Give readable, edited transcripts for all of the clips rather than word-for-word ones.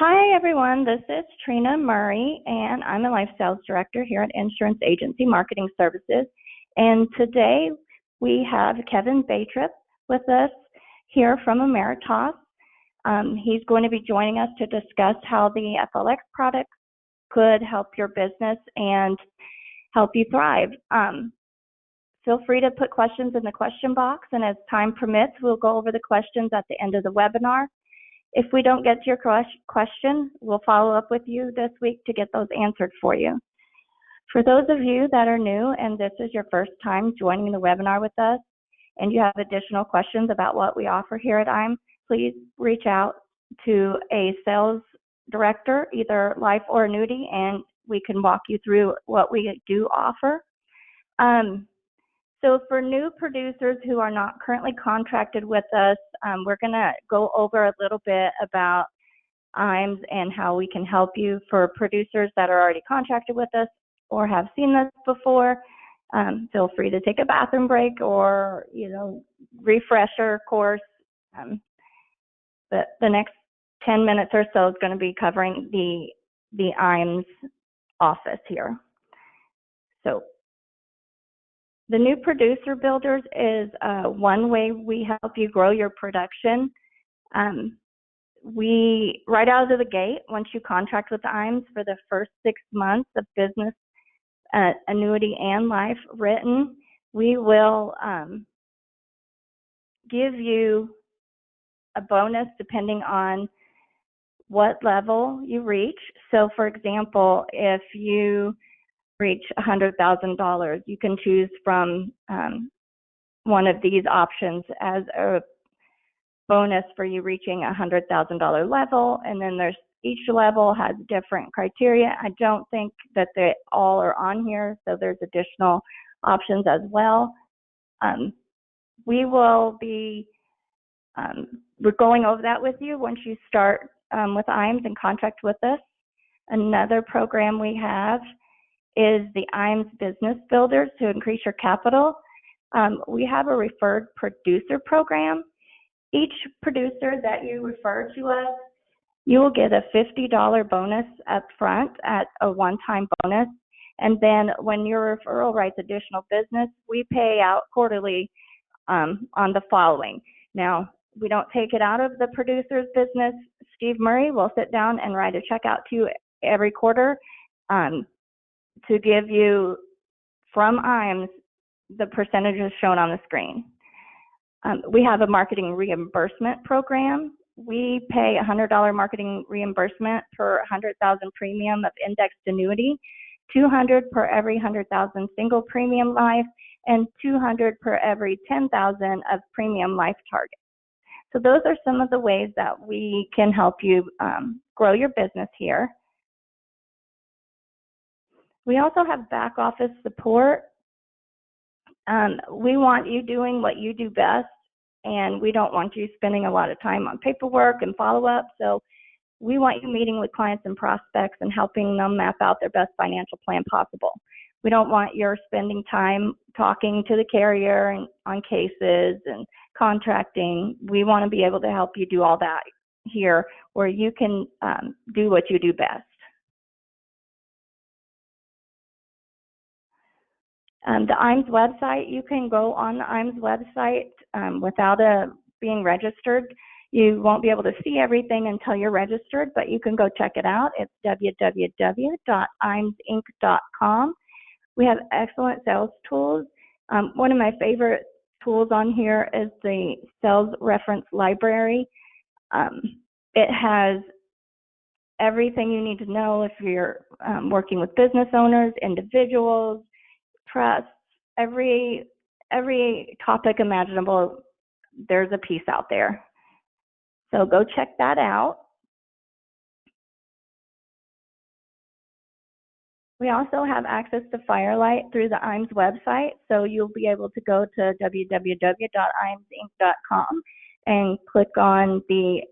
Hi, everyone. This is Trina Murray, and I'm a Life Sales Director here at Insurance Agency Marketing Services. And today we have Kevin Baatrup with us here from Ameritas. He's going to be joining us to discuss how the FLX product could help your business and help you thrive. Feel free to put questions in the question box, and as time permits, we'll go over the questions at the end of the webinar. If we don't get to your question, we'll follow up with you this week to get those answered for you. For those of you that are new and this is your first time joining the webinar with us, and you have additional questions about what we offer here at IAMS, please reach out to a sales director, either life or annuity, and we can walk you through what we do offer. So for new producers who are not currently contracted with us, we're going to go over a little bit about IAMS and how we can help you. For producers that are already contracted with us or have seen this before, feel free to take a bathroom break or, refresher course. The next 10 minutes or so is going to be covering the IAMS office here. So the new producer builders is one way we help you grow your production. We, right out of the gate, once you contract with IAMS for the first 6 months of business, annuity and life written, we will give you a bonus depending on what level you reach. So for example, if you reach $100,000, you can choose from one of these options as a bonus for you reaching a $100,000 level, and then each level has different criteria. I don't think that they all are on here, so there's additional options as well. We will be we're going over that with you once you start with IAMS and contract with us. Another program we have is the IAMS Business Builders to increase your capital. We have a referred producer program. Each producer that you refer to us, you will get a $50 bonus up front at a one-time bonus. And then when your referral writes additional business, we pay out quarterly on the following. Now, we don't take it out of the producer's business. Steve Murray will sit down and write a check out to you every quarter to give you from IAMS the percentages shown on the screen. We have a marketing reimbursement program. We pay $100 marketing reimbursement per 100,000 premium of indexed annuity, $200 per every 100,000 single premium life, and $200 per every 10,000 of premium life target. So those are some of the ways that we can help you grow your business here. We also have back office support. We want you doing what you do best, and we don't want you spending a lot of time on paperwork and follow-up. So we want you meeting with clients and prospects and helping them map out their best financial plan possible. We don't want you spending time talking to the carrier and on cases and contracting. We want to be able to help you do all that here where you can do what you do best. The IAMS website, you can go on the IAMS website without being registered. You won't be able to see everything until you're registered, but you can go check it out. It's www.iamsinc.com. We have excellent sales tools. One of my favorite tools on here is the Sales Reference Library. It has everything you need to know if you're working with business owners, individuals, trusts, every topic imaginable, there's a piece out there. So go check that out. We also have access to Firelight through the IAMS website, so you'll be able to go to www.iamsinc.com and click on the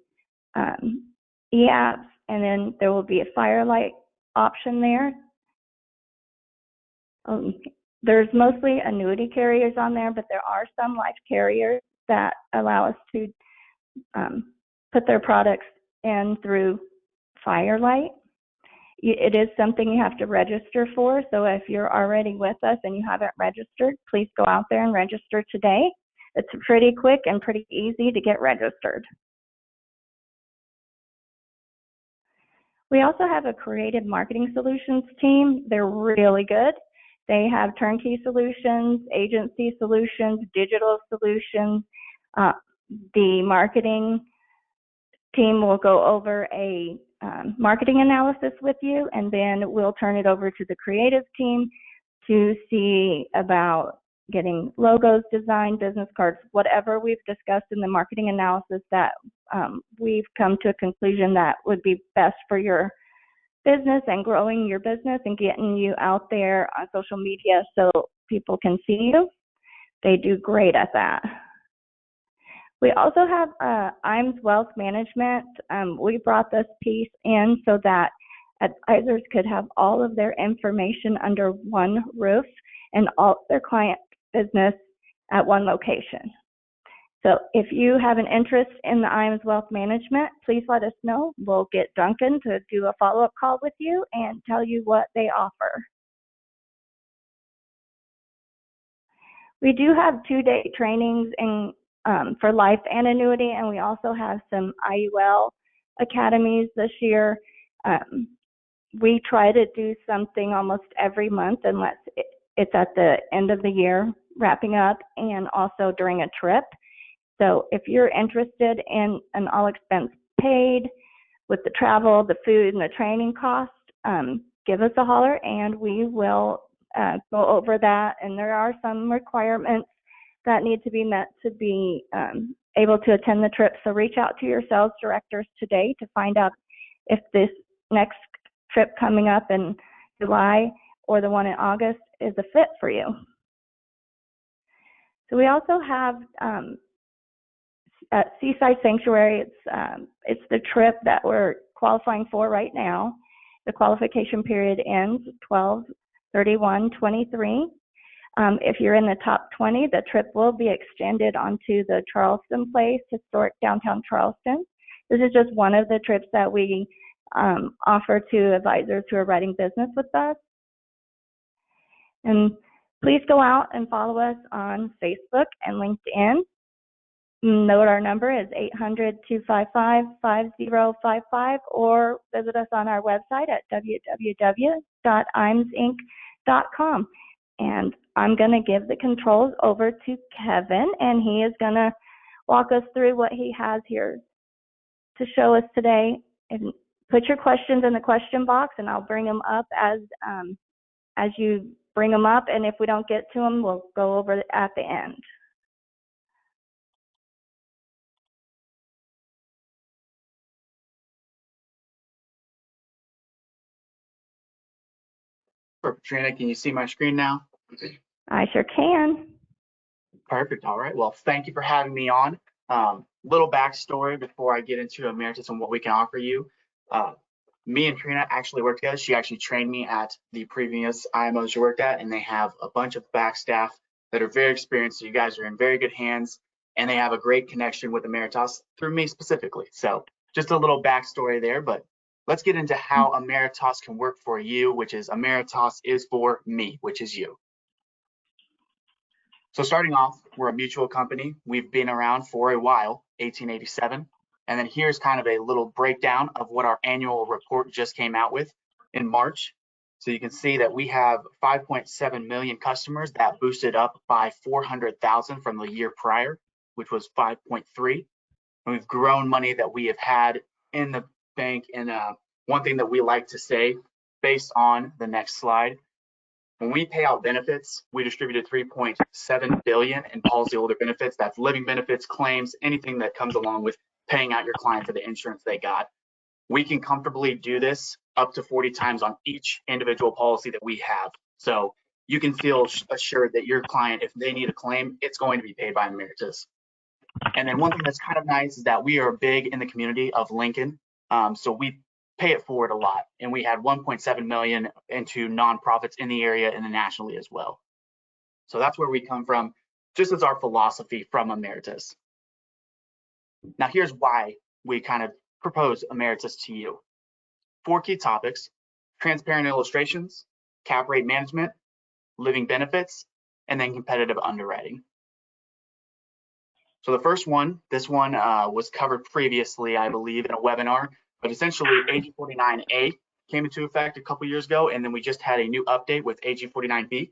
e-apps, and then there will be a Firelight option there. There's mostly annuity carriers on there, but there are some life carriers that allow us to put their products in through Firelight. It is something you have to register for, so if you're already with us and you haven't registered, please go out there and register today. It's pretty quick and pretty easy to get registered. We also have a creative marketing solutions team. They're really good. They have turnkey solutions, agency solutions, digital solutions. The marketing team will go over a marketing analysis with you, and then we'll turn it over to the creative team to see about getting logos designed, business cards, whatever we've discussed in the marketing analysis that we've come to a conclusion that would be best for your business and growing your business and getting you out there on social media so people can see you. They do great at that. We also have IAMS Wealth Management. We brought this piece in so that advisors could have all of their information under one roof and all their client business at one location. So if you have an interest in the IAMS Wealth Management, please let us know. We'll get Duncan to do a follow-up call with you and tell you what they offer. We do have 2-day trainings for life and annuity, and we also have some IUL academies this year. We try to do something almost every month unless it's at the end of the year, wrapping up, and also during a trip. So if you're interested in an all expense paid with the travel, the food, and the training cost, give us a holler and we will go over that. And there are some requirements that need to be met to be able to attend the trip. So reach out to your sales directors today to find out if this next trip coming up in July or the one in August is a fit for you. So we also have at Seaside Sanctuary, it's the trip that we're qualifying for right now. The qualification period ends 12/31/23. If you're in the top 20, the trip will be extended onto the Charleston Place, historic downtown Charleston. This is just one of the trips that we offer to advisors who are writing business with us. And please go out and follow us on Facebook and LinkedIn. Note our number is 800-255-5055 or visit us on our website at www.iamsinc.com. And I'm going to give the controls over to Kevin, and he is going to walk us through what he has here to show us today. And put your questions in the question box, and I'll bring them up as you bring them up. And if we don't get to them, we'll go over it at the end. Perfect. Trina, can you see my screen now? I sure can. Perfect. All right. Well, thank you for having me on. Little backstory before I get into Ameritas and what we can offer you. Me and Trina actually worked together. She actually trained me at the previous IMO she worked at, and they have a bunch of back staff that are very experienced. So you guys are in very good hands, and they have a great connection with Ameritas through me specifically. So just a little backstory there, but let's get into how Ameritas can work for you, which is Ameritas is for me, which is you. So starting off, we're a mutual company. We've been around for a while, 1887. And then here's kind of a little breakdown of what our annual report just came out with in March. So you can see that we have 5.7 million customers. That boosted up by 400,000 from the year prior, which was 5.3. And we've grown money that we have had in the bank. And one thing that we like to say, based on the next slide, when we pay out benefits, we distributed $3.7 billion in policyholder benefits. That's living benefits, claims, anything that comes along with paying out your client for the insurance they got. We can comfortably do this up to 40 times on each individual policy that we have. So you can feel assured that your client, if they need a claim, it's going to be paid by Ameritas. And then one thing that's kind of nice is that we are big in the community of Lincoln. So we pay it forward a lot. And we had 1.7 million into nonprofits in the area and nationally as well. So that's where we come from, just as our philosophy from Ameritas. Now here's why we kind of propose Ameritas to you. 4 key topics: transparent illustrations, cap rate management, living benefits, and then competitive underwriting. So the first one, this one was covered previously, I believe, in a webinar, but essentially AG 49A came into effect a couple years ago, and then we just had a new update with AG 49B.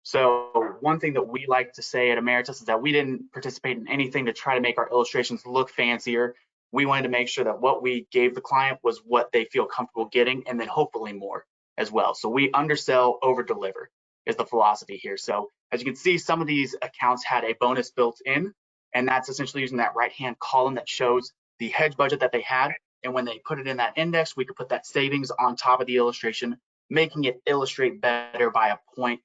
So one thing that we like to say at Ameritas is that we didn't participate in anything to try to make our illustrations look fancier. We wanted to make sure that what we gave the client was what they feel comfortable getting, and then hopefully more as well. So we undersell, over deliver is the philosophy here. So as you can see, some of these accounts had a bonus built in, and that's essentially using that right-hand column that shows the hedge budget that they had. And when they put it in that index, we could put that savings on top of the illustration, making it illustrate better by a point.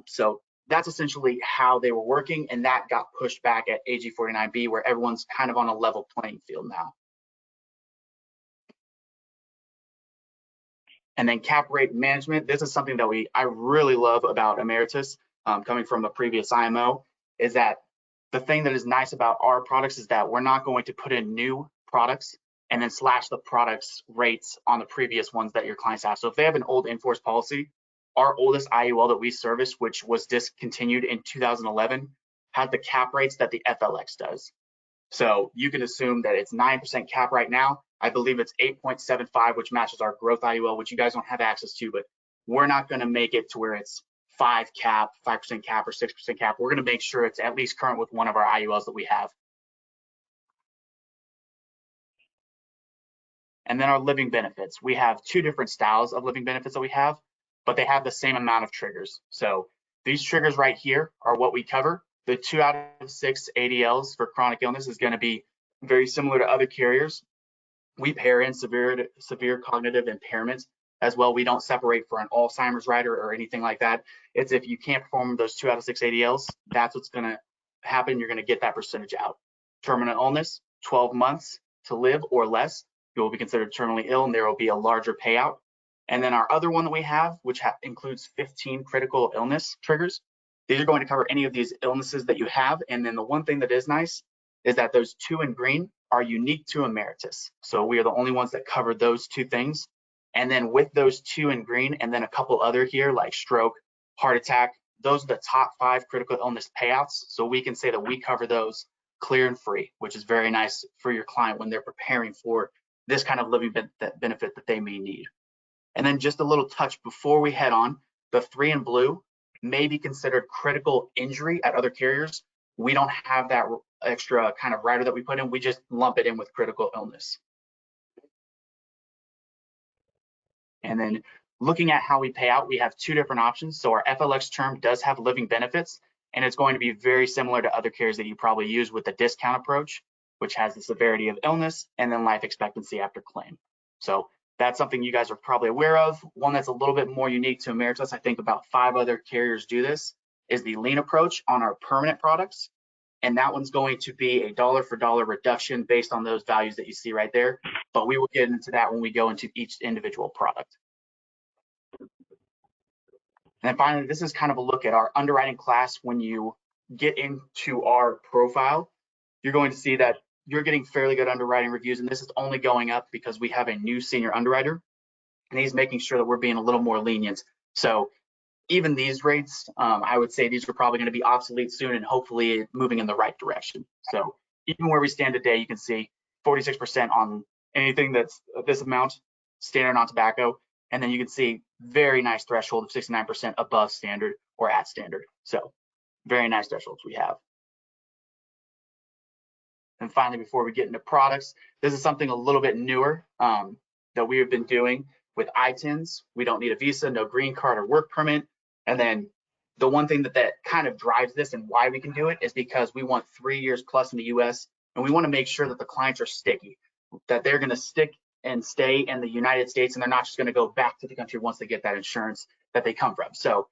So that's essentially how they were working, and that got pushed back at AG 49B, where everyone's kind of on a level playing field now. And then cap rate management. This is something that I really love about Ameritas, coming from a previous IMO, is that the thing that is nice about our products is that we're not going to put in new products and then slash the products rates on the previous ones that your clients have. So if they have an old in-force policy, our oldest IUL that we service, which was discontinued in 2011, had the cap rates that the FLX does. So you can assume that it's 9% cap right now. I believe it's 8.75, which matches our growth IUL, which you guys don't have access to, but we're not going to make it to where it's 5% cap, or 6% cap. We're going to make sure it's at least current with one of our IULs that we have. And then our living benefits. We have 2 different styles of living benefits that we have, but they have the same amount of triggers. So these triggers right here are what we cover. The 2 out of 6 ADLs for chronic illness is going to be very similar to other carriers. We pair in severe cognitive impairments as well. We don't separate for an Alzheimer's rider or anything like that. It's if you can't perform those 2 out of 6 ADLs, that's what's going to happen. You're going to get that percentage out. Terminal illness, 12 months to live or less, you will be considered terminally ill, and there will be a larger payout. And then our other one that we have, which includes 15 critical illness triggers. These are going to cover any of these illnesses that you have. And then the one thing that is nice is that those 2 in green are unique to Ameritas. So we are the only ones that cover those 2 things. And then with those 2 in green, and then a couple other here like stroke, heart attack, those are the top 5 critical illness payouts. So we can say that we cover those clear and free, which is very nice for your client when they're preparing for this kind of living benefit that they may need. And then just a little touch before we head on, the 3 in blue may be considered critical injury at other carriers. We don't have that extra kind of rider that we put in. We just lump it in with critical illness. And then looking at how we pay out, we have 2 different options. So our FLX term does have living benefits, and it's going to be very similar to other carriers that you probably use with the discount approach, which has the severity of illness and then life expectancy after claim. So that's something you guys are probably aware of. One that's a little bit more unique to Ameritas, I think about 5 other carriers do this, is the lean approach on our permanent products. And that one's going to be a dollar for dollar reduction based on those values that you see right there. But we will get into that when we go into each individual product. And then finally, this is kind of a look at our underwriting class. When you get into our profile, you're going to see that you're getting fairly good underwriting reviews, and this is only going up because we have a new senior underwriter, and he's making sure that we're being a little more lenient. So even these rates, I would say these are probably going to be obsolete soon, and hopefully moving in the right direction. So even where we stand today, you can see 46% on anything that's this amount, standard non-tobacco, and then you can see very nice threshold of 69% above standard or at standard. So very nice thresholds we have. And finally, before we get into products, this is something a little bit newer that we have been doing with ITINs. We don't need a visa, no green card or work permit. And then the one thing that kind of drives this and why we can do it is because we want 3 years plus in the US, and we want to make sure that the clients are sticky, that they're going to stick and stay in the United States, and they're not just going to go back to the country once they get that insurance that they come from. So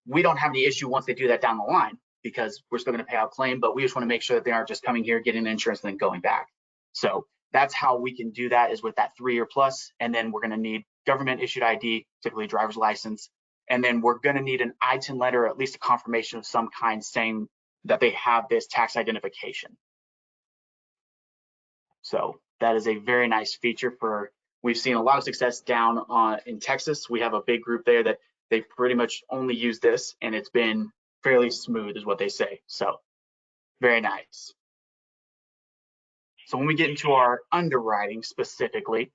we don't have any issue once they do that down the line, because we're still going to pay out claim, but we just want to make sure that they aren't just coming here, getting the insurance, and then going back. So that's how we can do that, is with that 3 year plus, and then we're going to need government issued ID, typically driver's license, and then we're going to need an ITIN letter, or at least a confirmation of some kind saying that they have this tax identification. So that is a very nice feature for We've seen a lot of success down in Texas. We have a big group there that they pretty much only use this, and it's been fairly smooth is what they say. So very nice. So when we get into our underwriting specifically,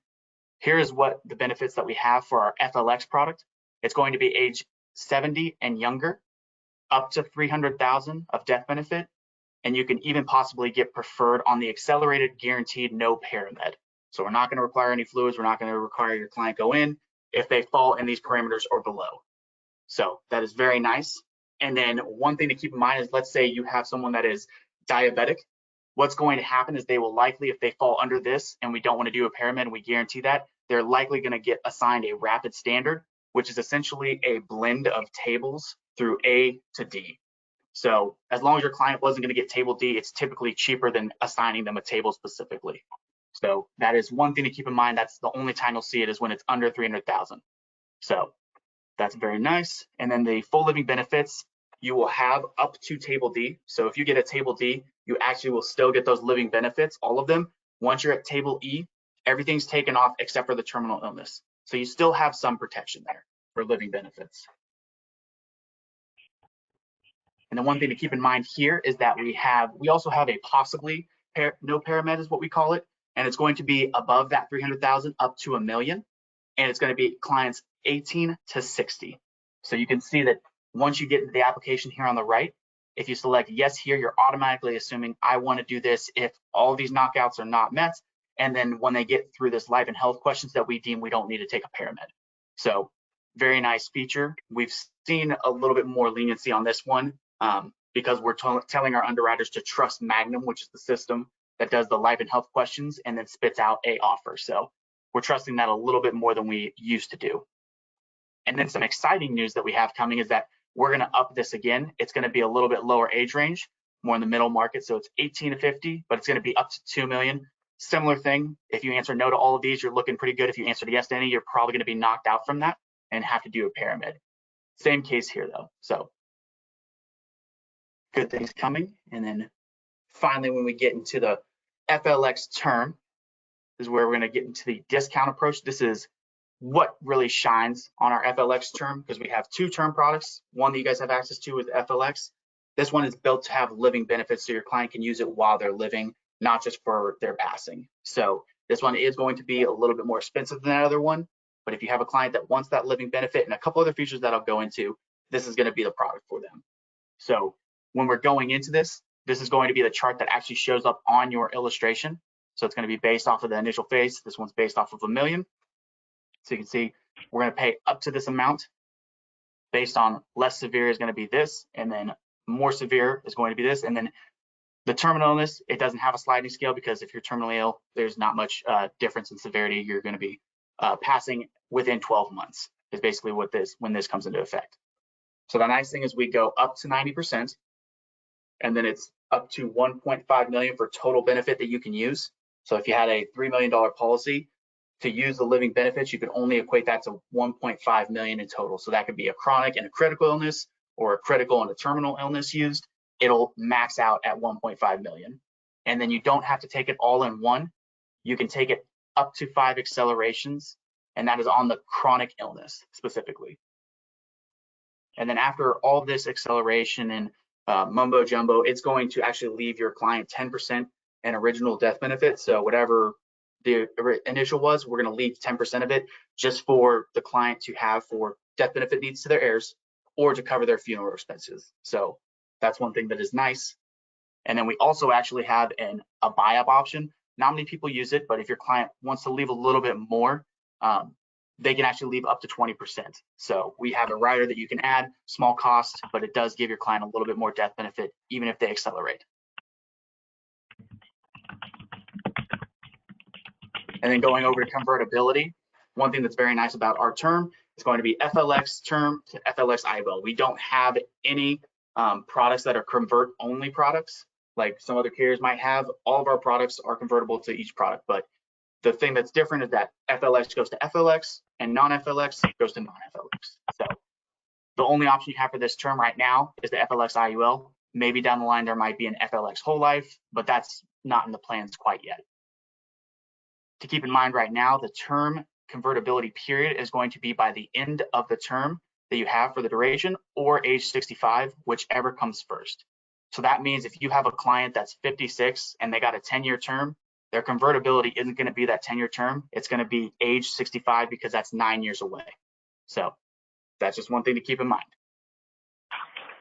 here's what the benefits that we have for our FLX product. It's going to be age 70 and younger, up to 300,000 of death benefit, and you can even possibly get preferred on the accelerated guaranteed no paramed. So we're not going to require any fluids. We're not going to require your client go in if they fall in these parameters or below. So that is very nice. And then one thing to keep in mind is, let's say you have someone that is diabetic. What's going to happen is they will likely, if they fall under this and we don't want to do a paramed and we guarantee that, they're likely going to get assigned a rapid standard, which is essentially a blend of tables through A to D. So as long as your client wasn't going to get table D, it's typically cheaper than assigning them a table specifically. So that is one thing to keep in mind. That's the only time you'll see it is when it's under 300,000. So that's very nice. And then the full living benefits, you will have up to table D. So if you get a table D, you actually will still get those living benefits, all of them. Once you're at table E, everything's taken off except for the terminal illness. So you still have some protection there for living benefits. And the one thing to keep in mind here is that we also have a possibly no paramed is what we call it. And it's going to be above that 300,000 up to $1 million. And it's going to be clients 18 to 60. So you can see that once you get into the application here on the right, if you select yes here, you're automatically assuming I want to do this if all these knockouts are not met. And then when they get through this life and health questions that we deem we don't need to take a paramed. So very nice feature. We've seen a little bit more leniency on this one because we're telling our underwriters to trust Magnum, which is the system that does the life and health questions and then spits out a offer. So we're trusting that a little bit more than we used to do. And then some exciting news that we have coming is that we're going to up this again. It's going to be a little bit lower age range, more in the middle market. So it's 18 to 50, but it's going to be up to 2 million. Similar thing. If you answer no to all of these, you're looking pretty good. If you answer yes to any, you're probably going to be knocked out from that and have to do a paramed. Same case here though. So good things coming. And then finally, when we get into the FLX term, is where we're going to get into the discount approach. This is what really shines on our FLX term because we have two term products. One that you guys have access to is FLX. This one is built to have living benefits so your client can use it while they're living, not just for their passing. So this one is going to be a little bit more expensive than that other one. But if you have a client that wants that living benefit and a couple other features that I'll go into, this is going to be the product for them. So when we're going into this, this is going to be the chart that actually shows up on your illustration. So it's going to be based off of the initial phase. This one's based off of $1 million. So you can see we're going to pay up to this amount based on less severe is going to be this, and then more severe is going to be this. And then the terminal illness, it doesn't have a sliding scale because if you're terminally ill, there's not much difference in severity. You're going to be passing within 12 months is basically what when this comes into effect. So the nice thing is we go up to 90%, and then it's up to 1.5 million for total benefit that you can use. So if you had a $3 million policy, to use the living benefits, you can only equate that to 1.5 million in total. So that could be a chronic and a critical illness or a critical and a terminal illness used. It'll max out at 1.5 million. And then you don't have to take it all in one. You can take it up to 5 accelerations, and that is on the chronic illness specifically. And then after all this acceleration and mumbo jumbo, it's going to actually leave your client 10% in original death benefit. So whatever the initial was, we're going to leave 10% of it just for the client to have for death benefit needs to their heirs or to cover their funeral expenses. So that's one thing that is nice. And then we also actually have a buy-up option. Not many people use it, but if your client wants to leave a little bit more, they can actually leave up to 20%. So we have a rider that you can add, small cost, but it does give your client a little bit more death benefit, even if they accelerate. And then going over to convertibility, one thing that's very nice about our term is going to be FLX term to FLX IUL. We don't have any products that are convert-only products like some other carriers might have. All of our products are convertible to each product, but the thing that's different is that FLX goes to FLX and non-FLX goes to non-FLX. So the only option you have for this term right now is the FLX IUL. Maybe down the line there might be an FLX whole life, but that's not in the plans quite yet. to keep in mind right now, the term convertibility period is going to be by the end of the term that you have for the duration, or age 65, whichever comes first. So that means if you have a client that's 56 and they got a 10-year term, their convertibility isn't going to be that 10-year term. It's going to be age 65 because that's 9 years away. So that's just one thing to keep in mind.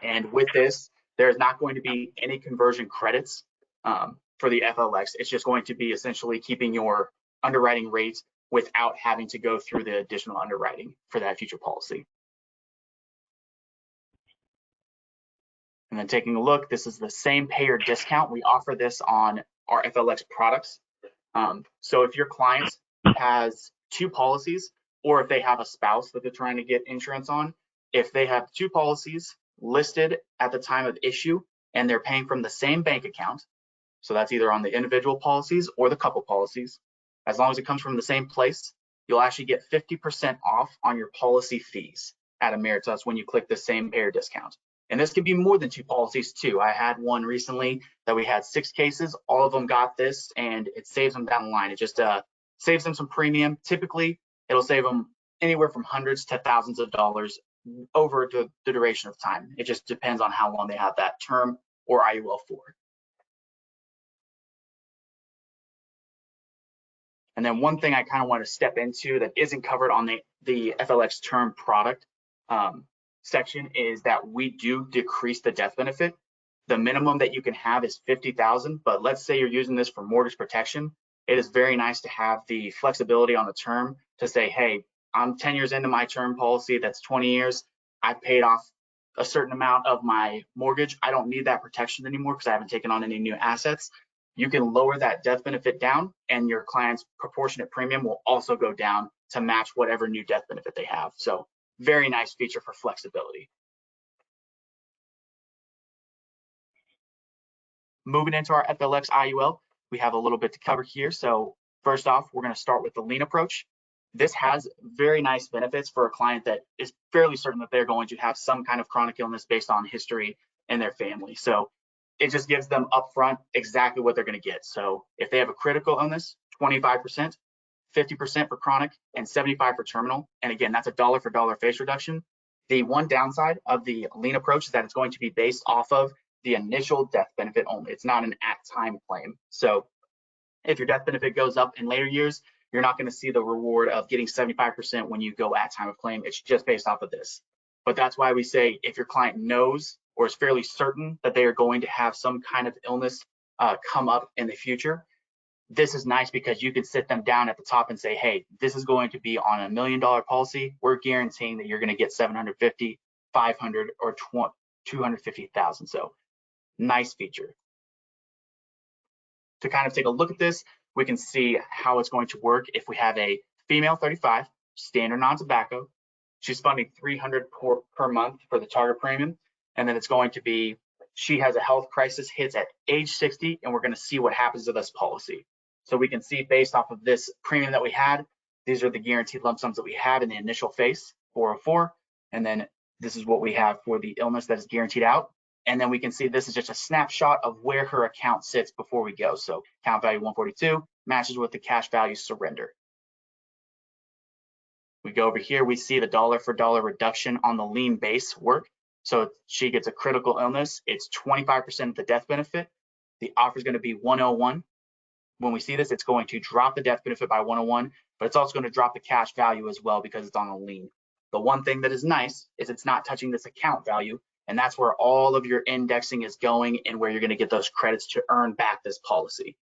And with this, there's not going to be any conversion credits for the FLX. It's just going to be essentially keeping your underwriting rates without having to go through the additional underwriting for that future policy. And then taking a look, this is the same payer discount. We offer this on our FLX products. So if your client has 2 policies, or if they have a spouse that they're trying to get insurance on, if they have 2 policies listed at the time of issue and they're paying from the same bank account, so that's either on the individual policies or the couple policies, as long as it comes from the same place, you'll actually get 50% off on your policy fees at Ameritas when you click the same payer discount. And this could be more than 2 policies too. I had one recently that we had 6 cases, all of them got this, and it saves them down the line. It just saves them some premium. Typically, it'll save them anywhere from hundreds to thousands of dollars over the duration of time. It just depends on how long they have that term or IUL for. And then one thing I kind of want to step into that isn't covered on the FLX term product section is that we do decrease the death benefit. The minimum that you can have is $50,000, but let's say you're using this for mortgage protection. It is very nice to have the flexibility on the term to say, hey, I'm 10 years into my term policy, that's 20 years. I've paid off a certain amount of my mortgage. I don't need that protection anymore because I haven't taken on any new assets. You can lower that death benefit down, and your client's proportionate premium will also go down to match whatever new death benefit they have. So very nice feature for flexibility. Moving into our FLX IUL, we have a little bit to cover here. So first off, we're going to start with the lean approach. This has very nice benefits for a client that is fairly certain that they're going to have some kind of chronic illness based on history in their family. So it just gives them upfront exactly what they're going to get. So if they have a critical illness, 25%, 50% for chronic, and 75% for terminal. And again, that's a dollar for dollar face reduction. The one downside of the lean approach is that it's going to be based off of the initial death benefit only. It's not an at-time claim. So if your death benefit goes up in later years, you're not going to see the reward of getting 75% when you go at time of claim. It's just based off of this. But that's why we say if your client knows or is fairly certain that they are going to have some kind of illness come up in the future, this is nice because you can sit them down at the top and say, hey, this is going to be on $1 million policy. We're guaranteeing that you're going to get 750, 500, or 250,000. So nice feature. To kind of take a look at this, we can see how it's going to work if we have a female 35, standard non-tobacco. She's funding $300 per month for the target premium. And then it's going to be, she has a health crisis, hits at age 60, and we're going to see what happens to this policy. So we can see based off of this premium that we had, these are the guaranteed lump sums that we have in the initial phase, 404. And then this is what we have for the illness that is guaranteed out. And then we can see this is just a snapshot of where her account sits before we go. So account value 142 matches with the cash value surrender. We go over here, we see the dollar for dollar reduction on the lean base work. So she gets a critical illness. It's 25% of the death benefit. The offer is going to be 101. When we see this, it's going to drop the death benefit by 101, but it's also going to drop the cash value as well because it's on a lean. The one thing that is nice is it's not touching this account value, and that's where all of your indexing is going and where you're going to get those credits to earn back this policy.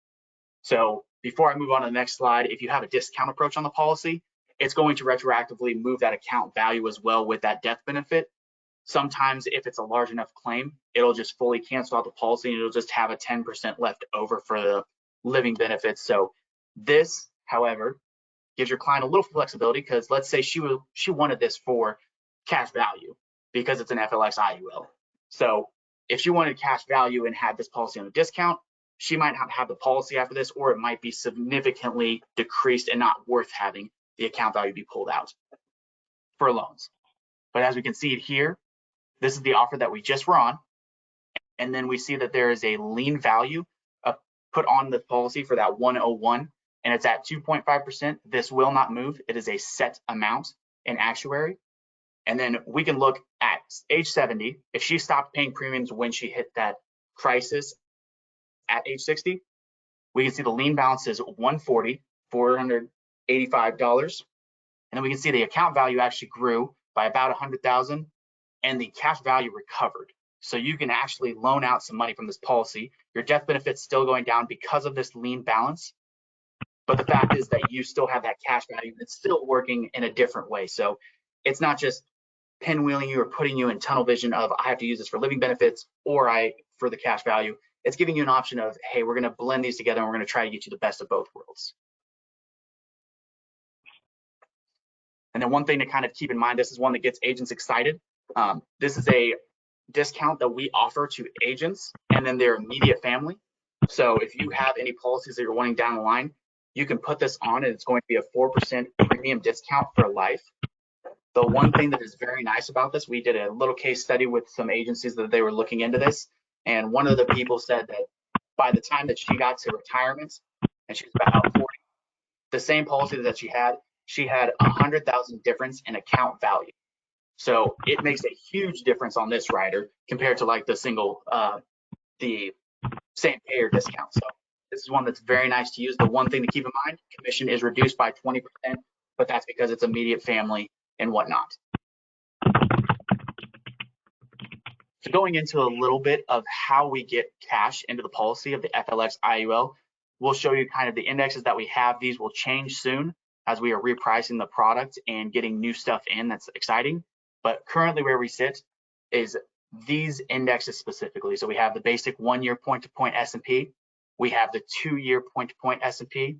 So before I move on to the next slide, if you have a discount approach on the policy, it's going to retroactively move that account value as well with that death benefit. Sometimes if it's a large enough claim, it'll just fully cancel out the policy and it'll just have a 10% left over for the living benefits. So this, however, gives your client a little flexibility because let's say she wanted this for cash value because it's an FLX IUL. So if she wanted cash value and had this policy on a discount, she might not have the policy after this, or it might be significantly decreased and not worth having the account value be pulled out for loans. But as we can see here, this is the offer that we just were on. And then we see that there is a lien value put on the policy for that 101. and it's at 2.5%, this will not move. It is a set amount in actuary. And then we can look at age 70. If she stopped paying premiums when she hit that crisis at age 60, we can see the lien balance is $140, $485. And then we can see the account value actually grew by about $100,000 and the cash value recovered. So you can actually loan out some money from this policy. Your death benefit's still going down because of this lien balance. But the fact is that you still have that cash value. It's still working in a different way. So it's not just pinwheeling you or putting you in tunnel vision of I have to use this for living benefits or for the cash value. It's giving you an option of, hey, we're going to blend these together and we're going to try to get you the best of both worlds. And then one thing to kind of keep in mind, this is one that gets agents excited. This is a discount that we offer to agents and then their immediate family. So if you have any policies that you're wanting down the line, you can put this on and it's going to be a 4% premium discount for life. The one thing that is very nice about this, we did a little case study with some agencies that they were looking into this. And one of the people said that by the time that she got to retirement, and she was about 40, the same policy that she had $100,000 difference in account value. So it makes a huge difference on this rider compared to like the single, the same payer discount. So this is one that's very nice to use. The one thing to keep in mind, commission is reduced by 20%, but that's because it's immediate family and whatnot. So going into a little bit of how we get cash into the policy of the FLX IUL, we'll show you kind of the indexes that we have. These will change soon as we are repricing the product and getting new stuff in that's exciting. But currently where we sit is these indexes specifically. So we have the basic 1-year point-to-point S&P. We have the 2-year point-to-point S&P.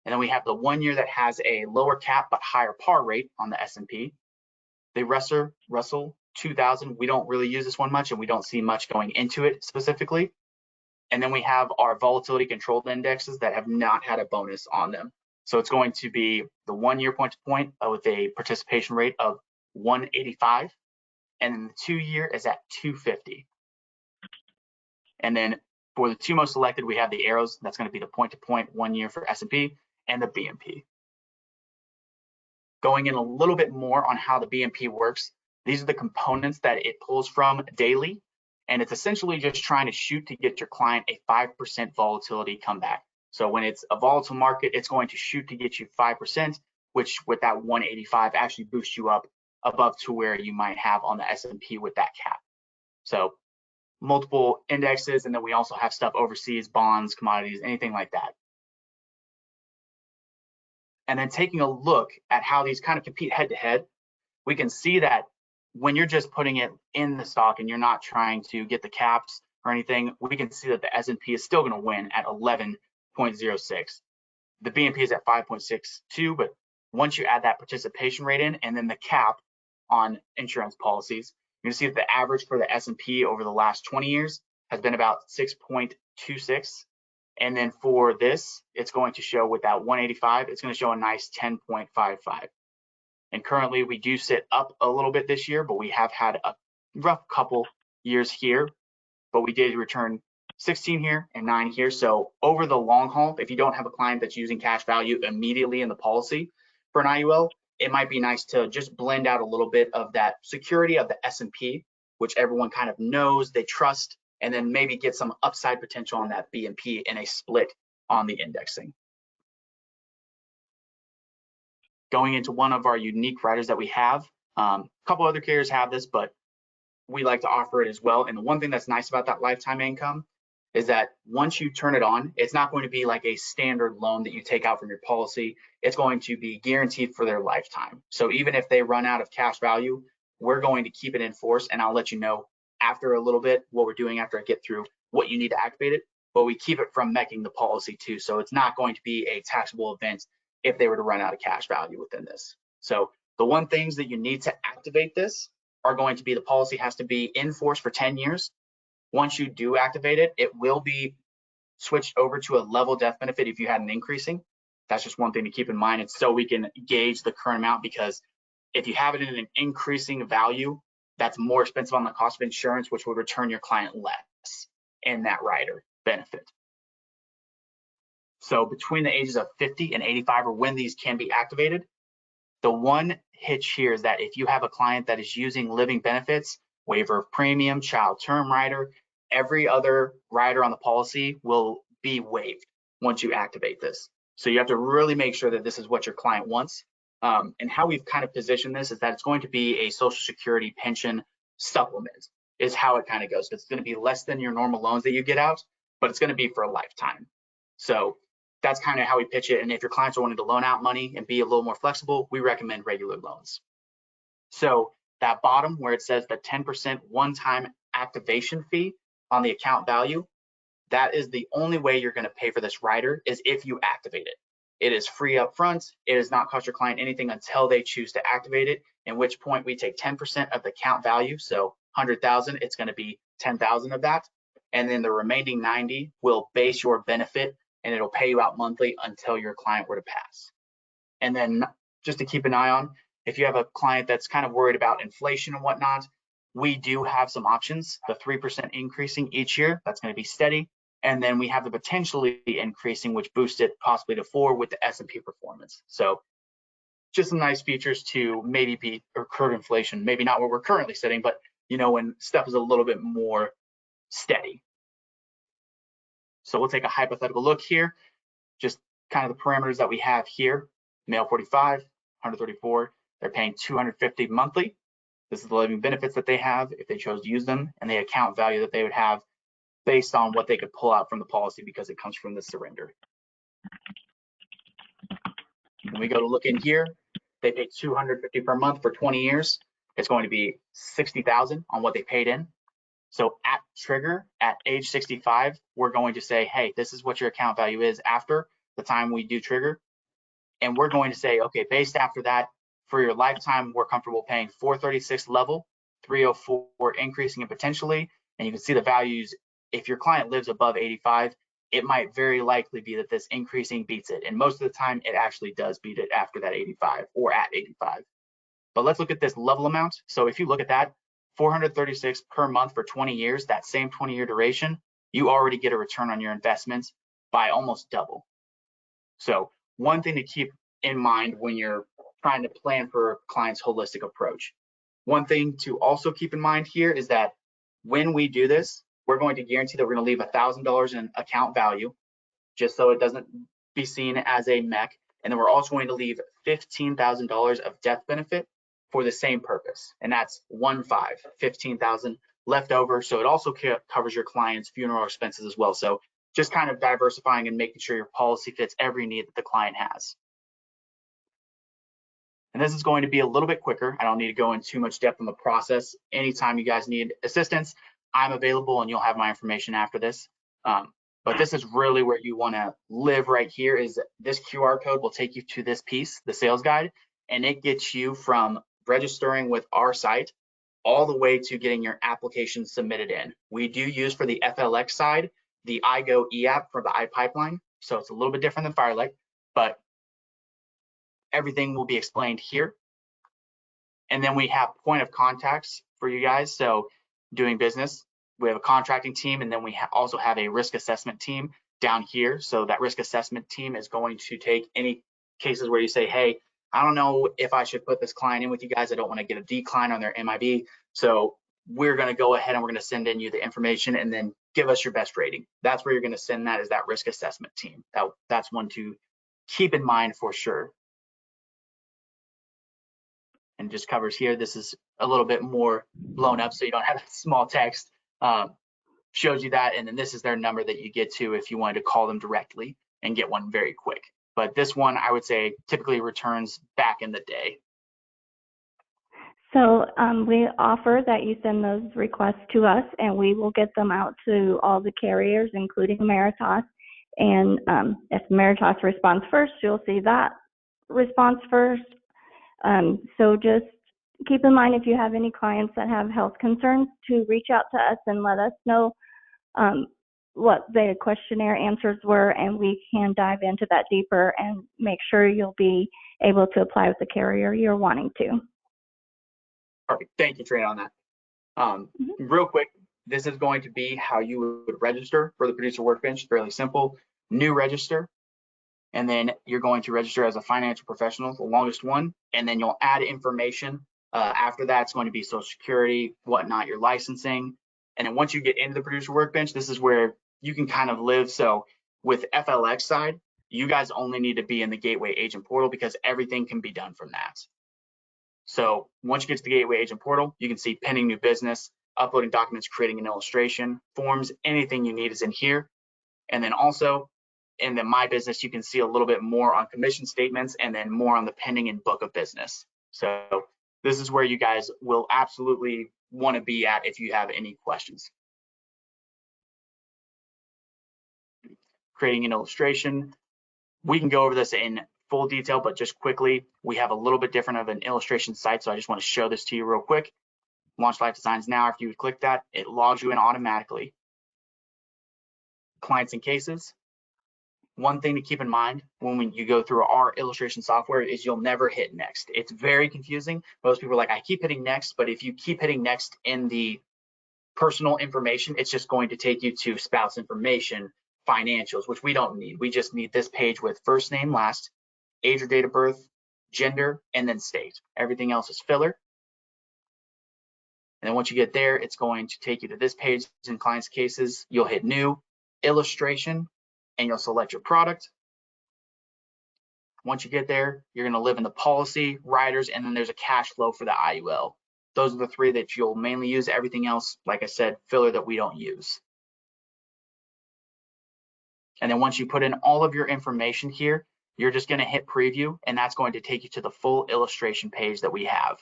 And then we have the 1 year that has a lower cap but higher par rate on the S&P. The Russell 2000, we don't really use this one much and we don't see much going into it specifically. And then we have our volatility controlled indexes that have not had a bonus on them. So it's going to be the 1-year point-to-point with a participation rate of 185, and then the 2-year is at 250. And then for the 2 most selected, we have the arrows. That's going to be the point-to-point 1 year for S&P and the BMP. Going in a little bit more on how the BMP works, these are the components that it pulls from daily, and it's essentially just trying to shoot to get your client a 5% volatility comeback. So when it's a volatile market, it's going to shoot to get you 5%, which with that 185 actually boosts you up above to where you might have on the S&P with that cap. So multiple indexes, and then we also have stuff overseas, bonds, commodities, anything like that. And then taking a look at how these kind of compete head to head, we can see that when you're just putting it in the stock and you're not trying to get the caps or anything, we can see that the S&P is still going to win at 11.06. The BMP is at 5.62, but once you add that participation rate in and then the cap on insurance policies, you can see that the average for the S&P over the last 20 years has been about 6.26. And then for this, it's going to show with that 185, it's going to show a nice 10.55. And currently we do sit up a little bit this year, but we have had a rough couple years here, but we did return 16 here and 9 here. So over the long haul, if you don't have a client that's using cash value immediately in the policy for an IUL, it might be nice to just blend out a little bit of that security of the S&P, which everyone kind of knows, they trust, and then maybe get some upside potential on that BMP in a split on the indexing. Going into one of our unique riders that we have, a couple other carriers have this, but we like to offer it as well. And the one thing that's nice about that lifetime income is that once you turn it on, it's not going to be like a standard loan that you take out from your policy. It's going to be guaranteed for their lifetime. So even if they run out of cash value, we're going to keep it in force, and I'll let you know after a little bit what we're doing after I get through what you need to activate it, but we keep it from making the policy too. So it's not going to be a taxable event if they were to run out of cash value within this. So the one things that you need to activate this are going to be the policy has to be in force for 10 years. Once you do activate it, it will be switched over to a level death benefit if you had an increasing. That's just one thing to keep in mind. It's so we can gauge the current amount, because if you have it in an increasing value, that's more expensive on the cost of insurance, which would return your client less in that rider benefit. So between the ages of 50 and 85 are when these can be activated. The one hitch here is that if you have a client that is using living benefits, waiver of premium, child term rider, every other rider on the policy will be waived once you activate this. So you have to really make sure that this is what your client wants. And how we've kind of positioned this is that it's going to be a Social Security pension supplement is how it kind of goes. It's going to be less than your normal loans that you get out, but it's going to be for a lifetime. So that's kind of how we pitch it. And if your clients are wanting to loan out money and be a little more flexible, we recommend regular loans. So that bottom where it says the 10% one-time activation fee on the account value, that is the only way you're going to pay for this rider is if you activate it. It is free up front. It does not cost your client anything until they choose to activate it, in which point we take 10% of the account value. So 100,000, it's going to be 10,000 of that. And then the remaining 90 will base your benefit and it'll pay you out monthly until your client were to pass. And then just to keep an eye on, if you have a client that's kind of worried about inflation and whatnot, we do have some options. The 3% increasing each year, that's going to be steady. And then we have the potentially increasing, which boosts it possibly to 4 with the S&P performance. So just some nice features to maybe beat or curb inflation. Maybe not what we're currently sitting, but you know, when stuff is a little bit more steady. So we'll take a hypothetical look here. Just kind of the parameters that we have here. Male 45, 134, they're paying 250 monthly. This is the living benefits that they have if they chose to use them, and the account value that they would have based on what they could pull out from the policy because it comes from the surrender. When we go to look in here, they pay 250 per month for 20 years. It's going to be 60,000 on what they paid in. So at trigger, at age 65, we're going to say, hey, this is what your account value is after the time we do trigger. And we're going to say, okay, based after that, for your lifetime, we're comfortable paying 436 level, 304 increasing and potentially. And you can see the values. If your client lives above 85, it might very likely be that this increasing beats it. And most of the time, it actually does beat it after that 85 or at 85. But let's look at this level amount. So if you look at that, 436 per month for 20 years, that same 20-year duration, you already get a return on your investments by almost double. So one thing to keep in mind when you're trying to plan for a client's holistic approach. One thing to also keep in mind here is that when we do this, we're going to guarantee that we're going to leave $1,000 in account value, just so it doesn't be seen as a MEC. And then we're also going to leave $15,000 of death benefit for the same purpose. And that's 15,000 left over. So it also covers your client's funeral expenses as well. So just kind of diversifying and making sure your policy fits every need that the client has. And this is going to be a little bit quicker. I don't need to go in too much depth on the process. Anytime you guys need assistance, I'm available and you'll have my information after this. But this is really where you want to live right here is this QR code will take you to this piece, the sales guide, and it gets you from registering with our site all the way to getting your application submitted in. We do use for the FLX side, the iGo eApp for the iPipeline. So it's a little bit different than Firelight, but everything will be explained here. And then we have point of contacts for you guys. So doing business, we have a contracting team, and then we also have a risk assessment team down here. So that risk assessment team is going to take any cases where you say, hey, I don't know if I should put this client in with you guys. I don't want to get a decline on their MIB. So we're going to go ahead and we're going to send in you the information and then give us your best rating. That's where you're going to send that is that risk assessment team. That's one to keep in mind for sure. And just covers here. This is a little bit more blown up so you don't have small text. Shows you that, and then this is their number that you get to if you wanted to call them directly and get one very quick. But this one, I would say, typically returns back in the day. So we offer that you send those requests to us, and we will get them out to all the carriers, including Ameritas. And if Ameritas responds first, you'll see that response first. So just keep in mind if you have any clients that have health concerns to reach out to us and let us know what the questionnaire answers were, and we can dive into that deeper and make sure you'll be able to apply with the carrier you're wanting to. Perfect. Thank you, Trina, on that. Real quick, this is going to be how you would register for the producer workbench. Fairly simple. New register. and then you're going to register as a financial professional, the longest one, and then you'll add information. After that, it's going to be Social Security, whatnot, your licensing. And then once you get into the producer workbench, this is where you can kind of live. So with FLX side, you guys only need to be in the Gateway Agent Portal because everything can be done from that. So once you get to the Gateway Agent Portal, you can see pending new business, uploading documents, creating an illustration, forms, anything you need is in here. And then also in the My Business, you can see a little bit more on commission statements and then more on the pending and book of business. So this is where you guys will absolutely want to be at if you have any questions. Creating an illustration. We can go over this in full detail, but just quickly, we have a little bit different of an illustration site. So I just want to show this to you real quick. Launch Life Designs now. After you would click that, it logs you in automatically. Clients and cases. One thing to keep in mind when you go through our illustration software is you'll never hit next. It's very confusing. Most people are like, I keep hitting next, but if you keep hitting next in the personal information, it's just going to take you to spouse information, financials, which we don't need. We just need this page with first name, last, age or date of birth, gender, and then state. Everything else is filler. And then once you get there, it's going to take you to this page. In clients' cases, you'll hit new, illustration, and you'll select your product. Once you get there, you're going to live in the policy, riders, and then there's a cash flow for the IUL. Those are the three that you'll mainly use. Everything else, like I said, filler that we don't use. And then once you put in all of your information here, you're just going to hit preview, and that's going to take you to the full illustration page that we have.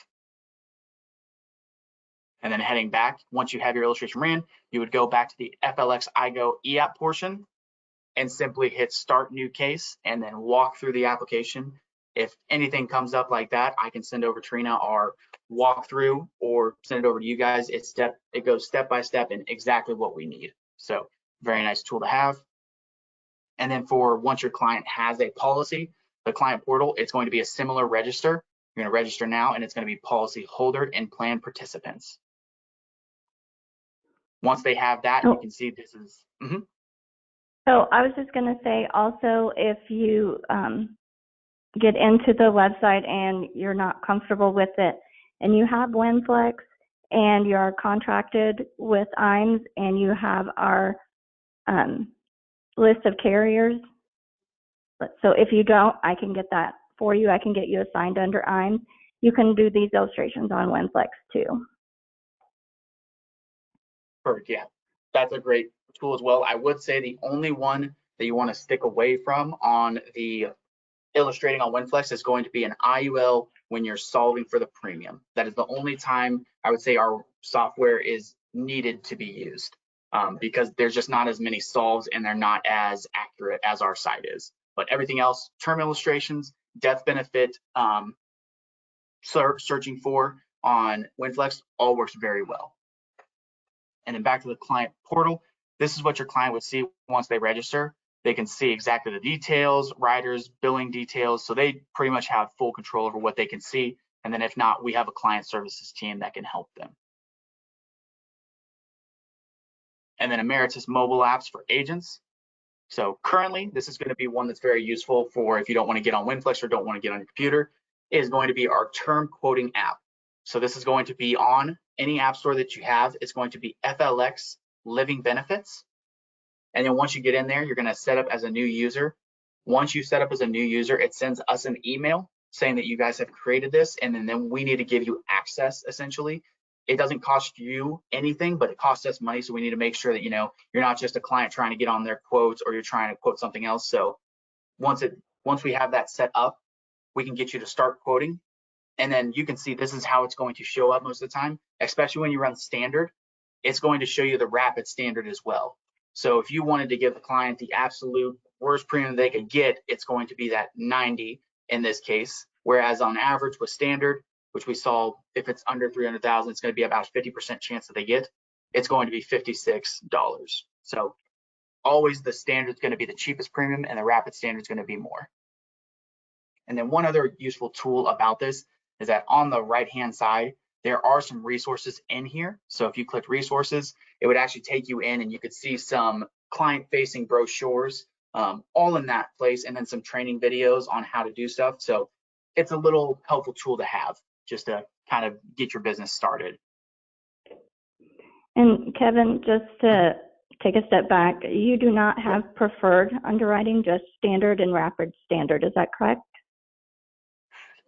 And then heading back, once you have your illustration ran, you would go back to the FLX iGo eApp portion and simply hit start new case and then walk through the application. If anything comes up like that, I can send over Trina our walkthrough or send it over to you guys. It goes step by step in exactly what we need. So very nice tool to have. And then for once your client has a policy, the client portal, it's going to be a similar register. You're going to register now and it's going to be policy holder and plan participants. Once they have that, you can see this is. So I was just going to say also, if you get into the website and you're not comfortable with it and you have WinFlex and you're contracted with IAMS and you have our list of carriers, so if you don't, I can get that for you. I can get you assigned under IAMS. You can do these illustrations on WinFlex too. Perfect, yeah, that's a great tool as well. I would say the only one that you want to stick away from on the illustrating on WinFlex is going to be an IUL when you're solving for the premium. That is the only time I would say our software is needed to be used because there's just not as many solves and they're not as accurate as our site is. But everything else, term illustrations, death benefit, searching for on WinFlex, all works very well. And then back to the client portal. This is what your client would see once they register. They can see exactly the details, riders, billing details. So they pretty much have full control over what they can see. And then if not, we have a client services team that can help them. And then Ameritas mobile apps for agents. So currently, this is going to be one that's very useful for if you don't want to get on WinFlex or don't want to get on your computer, is going to be our term quoting app. So this is going to be on any app store that you have. It's going to be FLX Living Benefits. And then once you get in there, you're going to set up as a new user. Once you set up as a new user, it sends us an email saying that you guys have created this, and then we need to give you access, essentially. It doesn't cost you anything, but it costs us money, so we need to make sure that, you know, you're not just a client trying to get on their quotes or you're trying to quote something else. So once we have that set up, we can get you to start quoting. And then you can see this is how it's going to show up most of the time, especially when you run standard. It's going to show you the rapid standard as well. So if you wanted to give the client the absolute worst premium they could get, it's going to be that 90 in this case. Whereas on average with standard, which we saw, if it's under 300,000, it's going to be about a 50% chance that they get. It's going to be $56. So always the standard is going to be the cheapest premium and the rapid standard is going to be more. And then one other useful tool about this is that on the right-hand side, there are some resources in here. So if you click resources, it would actually take you in and you could see some client-facing brochures all in that place, and then some training videos on how to do stuff. So it's a little helpful tool to have just to kind of get your business started. And Kevin, just to take a step back, you do not have preferred underwriting, just standard and rapid standard. Is that correct?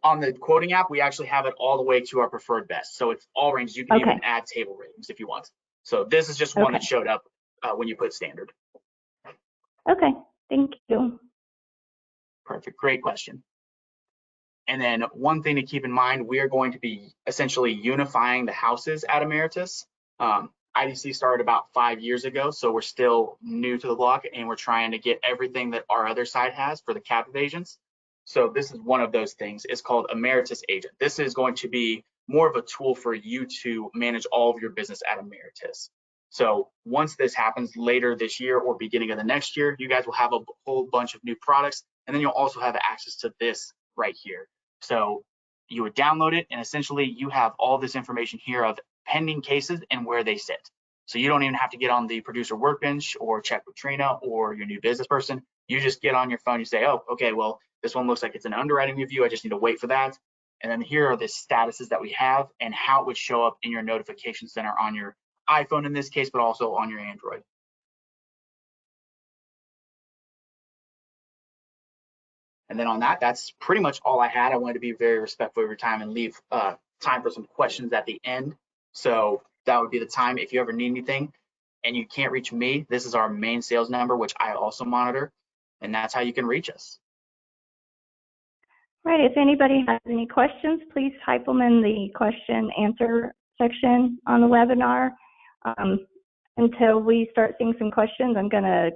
On the quoting app, we actually have it all the way to our preferred best. So it's all ranges. You can even add table ratings if you want. So this is just one that showed up when you put standard. Okay, thank you. Perfect, great question. And then one thing to keep in mind, we are going to be essentially unifying the houses at Ameritas. IDC started about 5 years ago, so we're still new to the block, and we're trying to get everything that our other side has for the captive agents. So this is one of those things. It's called Ameritas Agent. This is going to be more of a tool for you to manage all of your business at Ameritas. So once this happens later this year or beginning of the next year, you guys will have a whole bunch of new products, and then you'll also have access to this right here. So you would download it, and essentially you have all this information here of pending cases and where they sit. So you don't even have to get on the producer workbench or check with Trina or your new business person. You just get on your phone, you say, oh, okay, well, this one looks like it's an underwriting review. I just need to wait for that. And then here are the statuses that we have and how it would show up in your notification center on your iPhone in this case, but also on your Android. And then on that, that's pretty much all I had. I wanted to be very respectful of your time and leave time for some questions at the end. So that would be the time. If you ever need anything and you can't reach me, this is our main sales number, which I also monitor, and that's how you can reach us. Right, if anybody has any questions, please type them in the question answer section on the webinar. Until we start seeing some questions, I'm going to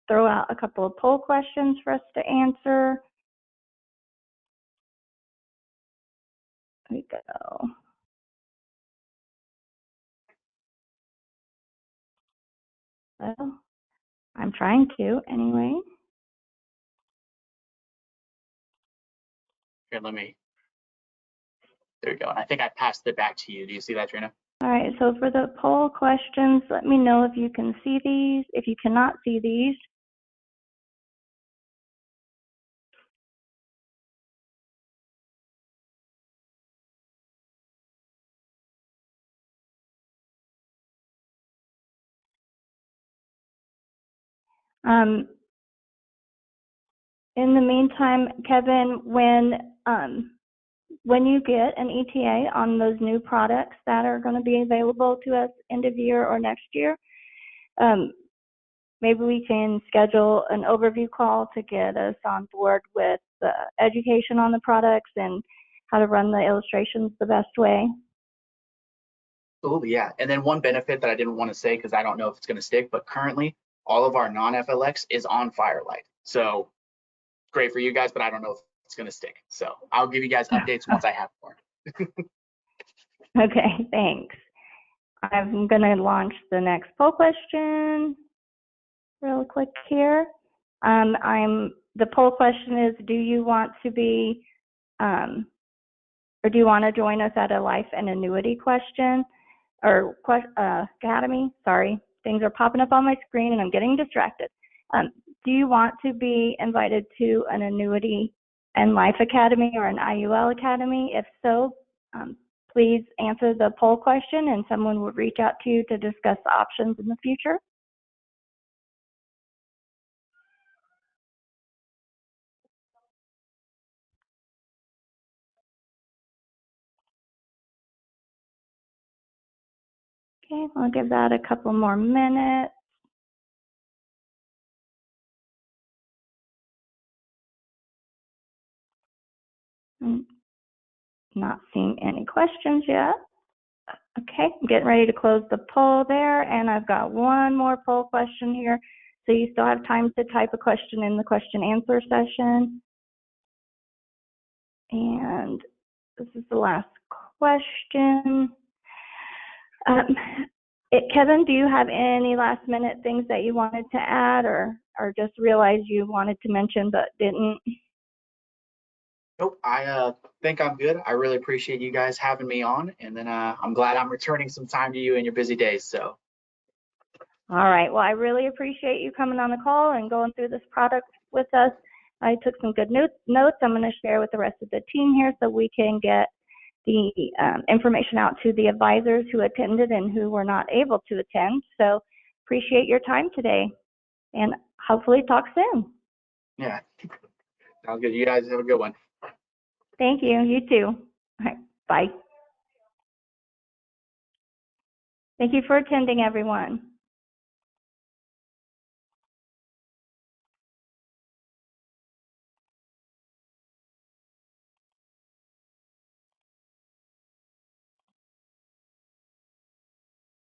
throw out a couple of poll questions for us to answer. There we go. Well, I'm trying to anyway. Here, there you go. And I think I passed it back to you. Do you see that, Trina? All right, so for the poll questions, let me know if you can see these. If you cannot see these, in the meantime, Kevin, when you get an ETA on those new products that are going to be available to us end of year or next year, maybe we can schedule an overview call to get us on board with the education on the products and how to run the illustrations the best way. Absolutely, yeah. And then one benefit that I didn't want to say, because I don't know if it's going to stick, but currently all of our non-FLX is on Firelight. So great for you guys, but I don't know if it's going to stick. So I'll give you guys updates once I have more. Okay, thanks. I'm going to launch the next poll question real quick here. The poll question is, do you want to be, or do you want to join us at a life and annuity question or academy? Sorry, things are popping up on my screen and I'm getting distracted. Do you want to be invited to an annuity and life academy or an IUL academy? If so, please answer the poll question and someone will reach out to you to discuss the options in the future. Okay, I'll give that a couple more minutes. I'm not seeing any questions yet. Okay, I'm getting ready to close the poll there, and I've got one more poll question here. So you still have time to type a question in the question answer session. And this is the last question. Kevin, do you have any last minute things that you wanted to add or just realized you wanted to mention but didn't? Nope, I think I'm good. I really appreciate you guys having me on, and then I'm glad I'm returning some time to you in your busy days. So. All right. Well, I really appreciate you coming on the call and going through this product with us. I took some good notes I'm going to share with the rest of the team here so we can get the information out to the advisors who attended and who were not able to attend. So appreciate your time today and hopefully talk soon. Yeah. Sounds good. You guys have a good one. Thank you. You too. All right. Bye. Thank you for attending, everyone.